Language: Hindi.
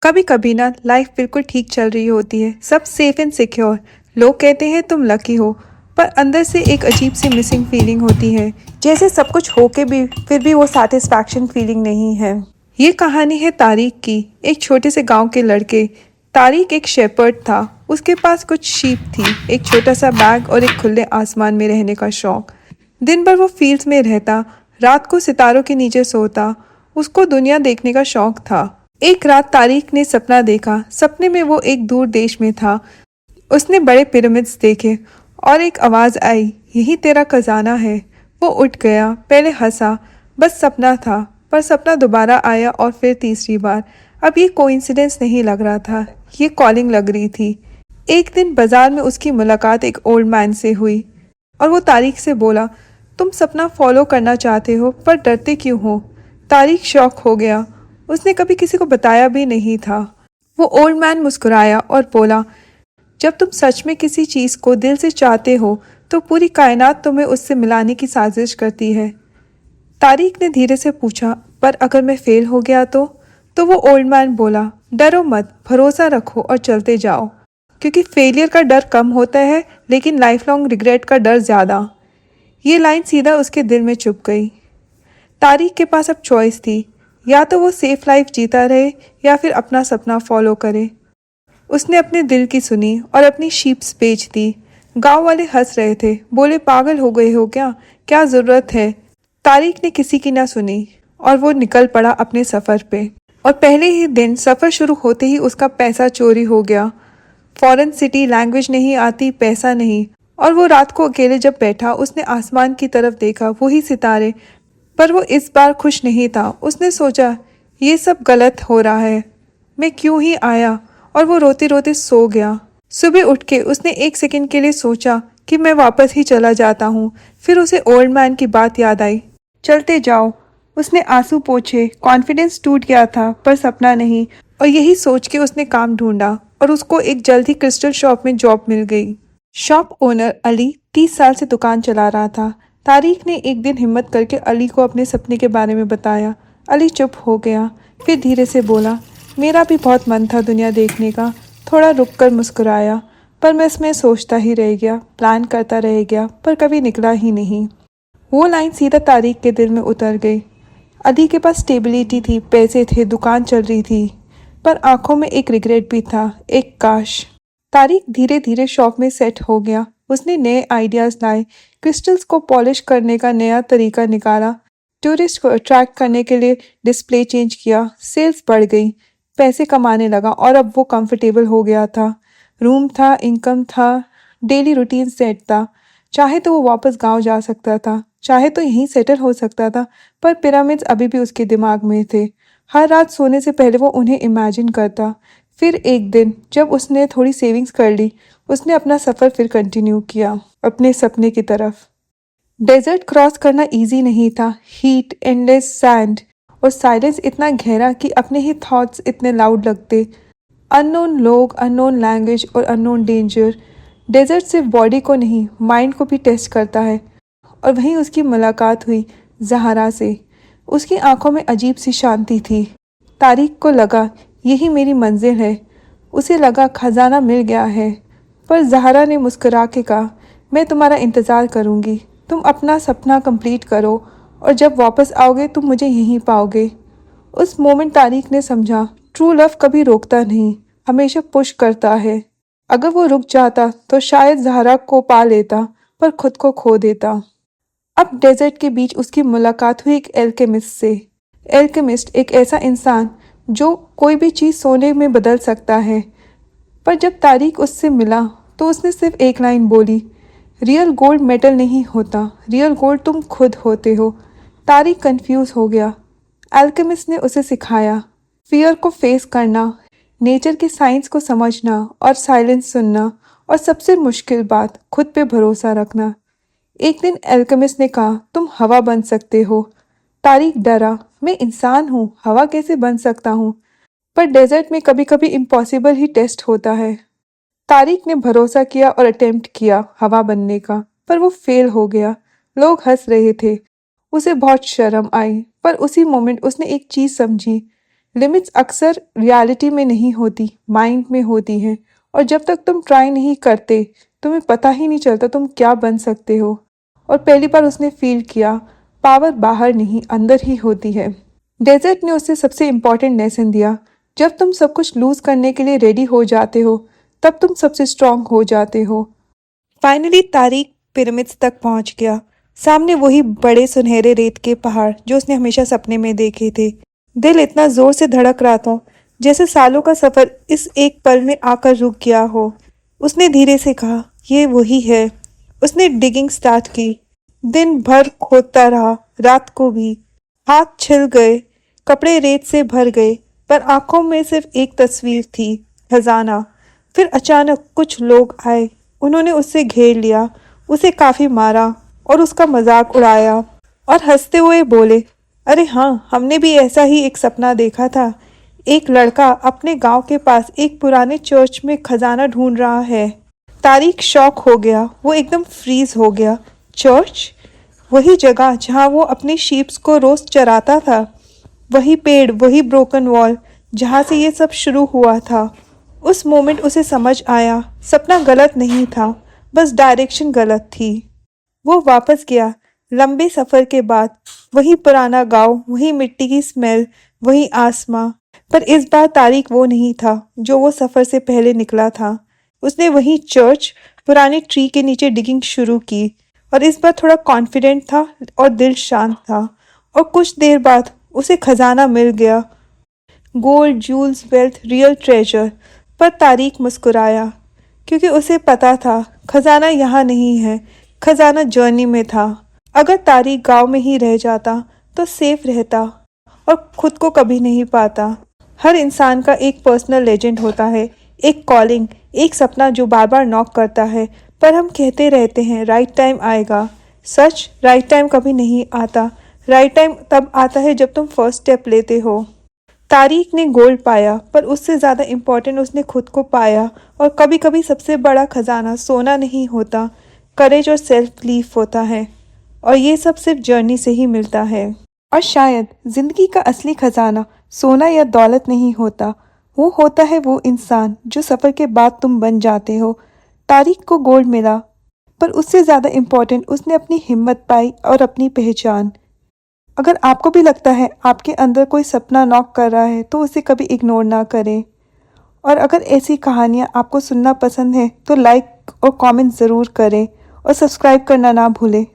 कभी कभी ना लाइफ बिल्कुल ठीक चल रही होती है, सब सेफ एंड सिक्योर। लोग कहते हैं तुम लकी हो, पर अंदर से एक अजीब सी मिसिंग फीलिंग होती है, जैसे सब कुछ हो के भी फिर भी वो सेटिस्फैक्शन फीलिंग नहीं है। ये कहानी है तारिक की, एक छोटे से गांव के लड़के। तारिक एक शेपर्ड था। उसके पास कुछ शीप थी, एक छोटा सा बैग और एक खुले आसमान में रहने का शौक। दिन भर वो फील्ड्स में रहता, रात को सितारों के नीचे सोता। उसको दुनिया देखने का शौक था। एक रात तारिक ने सपना देखा। सपने में वो एक दूर देश में था। उसने बड़े पिरामिड्स देखे और एक आवाज़ आई, यही तेरा खजाना है। वो उठ गया, पहले हंसा, बस सपना था। पर सपना दोबारा आया और फिर तीसरी बार। अब ये कोइंसिडेंस नहीं लग रहा था, ये कॉलिंग लग रही थी। एक दिन बाजार में उसकी मुलाकात एक ओल्ड मैन से हुई और वो तारिक से बोला, तुम सपना फॉलो करना चाहते हो पर डरते क्यों हो? तारिक शॉक हो गया। उसने कभी किसी को बताया भी नहीं था। वो ओल्ड मैन मुस्कुराया और बोला, जब तुम सच में किसी चीज़ को दिल से चाहते हो तो पूरी कायनात तुम्हें उससे मिलाने की साजिश करती है। तारिक ने धीरे से पूछा, पर अगर मैं फेल हो गया तो वो ओल्ड मैन बोला, डरो मत, भरोसा रखो और चलते जाओ। क्योंकि फेलियर का डर कम होता है, लेकिन लाइफ लॉन्ग रिग्रेट का डर ज़्यादा। ये लाइन सीधा उसके दिल में चुभ गई। तारिक के पास अब चॉइस थी, या तो वो सेफ लाइफ जीता रहे या फिर अपना सपना फॉलो करे। उसने अपने दिल की सुनी और अपनी शीप्स बेच दी। गांव वाले हंस रहे थे, बोले पागल हो गए हो क्या, क्या ज़रूरत है? तारिक ने किसी की ना सुनी और वो निकल पड़ा अपने सफ़र पे। और पहले ही दिन सफ़र शुरू होते ही उसका पैसा चोरी हो गया। फॉरेन सिटी, लैंग्वेज नहीं आती, पैसा नहीं। और वो रात को अकेले जब बैठा, उसने आसमान की तरफ देखा, वही सितारे। पर वो इस बार खुश नहीं था। उसने सोचा, ये सब गलत हो रहा है, मैं क्यों ही आया? और वो रोते रोते सो गया। सुबह उठ के उसने एक सेकंड के लिए सोचा कि मैं वापस ही चला जाता हूँ। फिर उसे ओल्ड मैन की बात याद आई, चलते जाओ। उसने आंसू पोंछे, कॉन्फिडेंस टूट गया था पर सपना नहीं। और यही सोच के उसने काम ढूंढा और उसको एक जल्द ही क्रिस्टल शॉप में जॉब मिल गई। शॉप ओनर अली 30 साल से दुकान चला रहा था। तारिक ने एक दिन हिम्मत करके अली को अपने सपने के बारे में बताया। अली चुप हो गया, फिर धीरे से बोला, मेरा भी बहुत मन था दुनिया देखने का। थोड़ा रुक कर मुस्कुराया, पर मैं इसमें सोचता ही रह गया, प्लान करता रह गया, पर कभी निकला ही नहीं। वो लाइन सीधा तारिक के दिल में उतर गई। अली के पास स्टेबिलिटी थी, पैसे थे, दुकान चल रही थी, पर आंखों में एक रिग्रेट भी था, एक काश। तारिक धीरे धीरे शॉप में सेट हो गया। उसने नए आइडियाज़ लाए, क्रिस्टल्स को पॉलिश करने का नया तरीका निकाला, टूरिस्ट को अट्रैक्ट करने के लिए डिस्प्ले चेंज किया। सेल्स बढ़ गई, पैसे कमाने लगा और अब वो कंफर्टेबल हो गया था। रूम था, इनकम था, डेली रूटीन सेट था। चाहे तो वो वापस गांव जा सकता था, चाहे तो यहीं सेटल हो सकता था। पर पिरामिड्स अभी भी उसके दिमाग में थे। हर रात सोने से पहले वो उन्हें इमेजिन करता। फिर एक दिन जब उसने थोड़ी सेविंग्स कर ली, उसने अपना सफ़र फिर कंटिन्यू किया अपने सपने की तरफ। डेजर्ट क्रॉस करना इजी नहीं था। हीट, एंडलेस सैंड और साइलेंस इतना गहरा कि अपने ही थॉट्स इतने लाउड लगते। अननोन लोग, अननोन लैंग्वेज और अननोन डेंजर। डेजर्ट सिर्फ बॉडी को नहीं, माइंड को भी टेस्ट करता है। और वहीं उसकी मुलाकात हुई जहरा से। उसकी आंखों में अजीब सी शांति थी। तारिक को लगा, यही मेरी मंजिल है। उसे लगा खजाना मिल गया है। पर जहरा ने मुस्कुरा के कहा, मैं तुम्हारा इंतज़ार करूँगी। तुम अपना सपना कंप्लीट करो और जब वापस आओगे तुम मुझे यहीं पाओगे। उस मोमेंट तारिक ने समझा, ट्रू लव कभी रोकता नहीं, हमेशा पुश करता है। अगर वो रुक जाता तो शायद जहरा को पा लेता, पर खुद को खो देता। अब डेजर्ट के बीच उसकी मुलाकात हुई एक एल्केमिस्ट से। एल्केमिस्ट एक ऐसा इंसान जो कोई भी चीज़ सोने में बदल सकता है। पर जब तारिक उससे मिला तो उसने सिर्फ एक लाइन बोली, रियल गोल्ड मेटल नहीं होता, रियल गोल्ड तुम खुद होते हो। तारिक कंफ्यूज हो गया। एल्केमिस्ट ने उसे सिखाया फियर को फेस करना, नेचर के साइंस को समझना और साइलेंस सुनना, और सबसे मुश्किल बात, खुद पे भरोसा रखना। एक दिन एल्केमिस्ट ने कहा, तुम हवा बन सकते हो। तारिक डरा, मैं इंसान हूँ, हवा कैसे बन सकता हूँ? पर डेजर्ट में कभी कभी इम्पॉसिबल ही टेस्ट होता है। तारिक ने भरोसा किया और अटेम्प्ट किया हवा बनने का, पर वो फेल हो गया। लोग हंस रहे थे, उसे बहुत शर्म आई। पर उसी मोमेंट उसने एक चीज़ समझी, लिमिट्स अक्सर रियलिटी में नहीं होती, माइंड में होती हैं। और जब तक तुम ट्राई नहीं करते, तुम्हें पता ही नहीं चलता तुम क्या बन सकते हो। और पहली बार उसने फील किया, पावर बाहर नहीं अंदर ही होती है। डेजर्ट ने उसे सबसे इम्पोर्टेंट लेसन दिया, जब तुम सब कुछ लूज करने के लिए रेडी हो जाते हो, तब तुम सबसे स्ट्रांग हो जाते हो। फाइनली तारिक पिरामिड्स तक पहुंच गया। सामने वही बड़े सुनहरे रेत के पहाड़ जो उसने हमेशा सपने में देखे थे। दिल इतना जोर से धड़क रहा था जैसे सालों का सफर इस एक पल में आकर रुक गया हो। उसने धीरे से कहा, ये वही है। उसने डिगिंग स्टार्ट की। दिन भर खोदता रहा, रात को भी। हाथ छिल गए, कपड़े रेत से भर गए, पर आंखों में सिर्फ एक तस्वीर थी, खजाना। फिर अचानक कुछ लोग आए। उन्होंने उससे घेर लिया, उसे काफी मारा और उसका मजाक उड़ाया और हंसते हुए बोले, अरे हाँ, हमने भी ऐसा ही एक सपना देखा था। एक लड़का अपने गांव के पास एक पुराने चर्च में खजाना ढूंढ रहा है। तारिक शॉक हो गया, वो एकदम फ्रीज हो गया। चर्च? वही जगह जहाँ वो अपने शीप्स को रोज चराता था। वही पेड़, वही ब्रोकन वॉल जहाँ से ये सब शुरू हुआ था। उस मोमेंट उसे समझ आया, सपना गलत नहीं था, बस डायरेक्शन गलत थी। वो वापस गया, लंबे सफर के बाद। वही पुराना गांव, वही मिट्टी की स्मेल, वही आसमां। पर इस बार तारिक वो नहीं था जो वो सफर से पहले निकला था। उसने वही चर्च, पुराने ट्री के नीचे डिगिंग शुरू की और इस बार थोड़ा कॉन्फिडेंट था और दिल शांत था। और कुछ देर बाद उसे खजाना मिल गया, gold, jewels, wealth, real treasure. पर तारिक मुस्कुराया, क्योंकि उसे पता था खजाना यहाँ नहीं है, खजाना जर्नी में था। अगर तारिक गांव में ही रह जाता तो सेफ रहता और खुद को कभी नहीं पाता। हर इंसान का एक पर्सनल लेजेंड होता है, एक कॉलिंग, एक सपना जो बार बार नॉक करता है। पर हम कहते रहते हैं राइट टाइम आएगा। सच, राइट टाइम कभी नहीं आता। राइट टाइम तब आता है जब तुम फर्स्ट स्टेप लेते हो। तारिक ने गोल्ड पाया, पर उससे ज़्यादा इम्पोर्टेंट उसने खुद को पाया। और कभी कभी सबसे बड़ा खजाना सोना नहीं होता, करेज और सेल्फ बिलीफ होता है। और ये सब सिर्फ जर्नी से ही मिलता है। और शायद जिंदगी का असली खजाना सोना या दौलत नहीं होता, वो होता है वो इंसान जो सफ़र के बाद तुम बन जाते हो। तारिक को गोल्ड मिला, पर उससे ज़्यादा इम्पोर्टेंट उसने अपनी हिम्मत पाई और अपनी पहचान। अगर आपको भी लगता है आपके अंदर कोई सपना नॉक कर रहा है, तो उसे कभी इग्नोर ना करें। और अगर ऐसी कहानियाँ आपको सुनना पसंद है तो लाइक और कमेंट ज़रूर करें और सब्सक्राइब करना ना भूलें।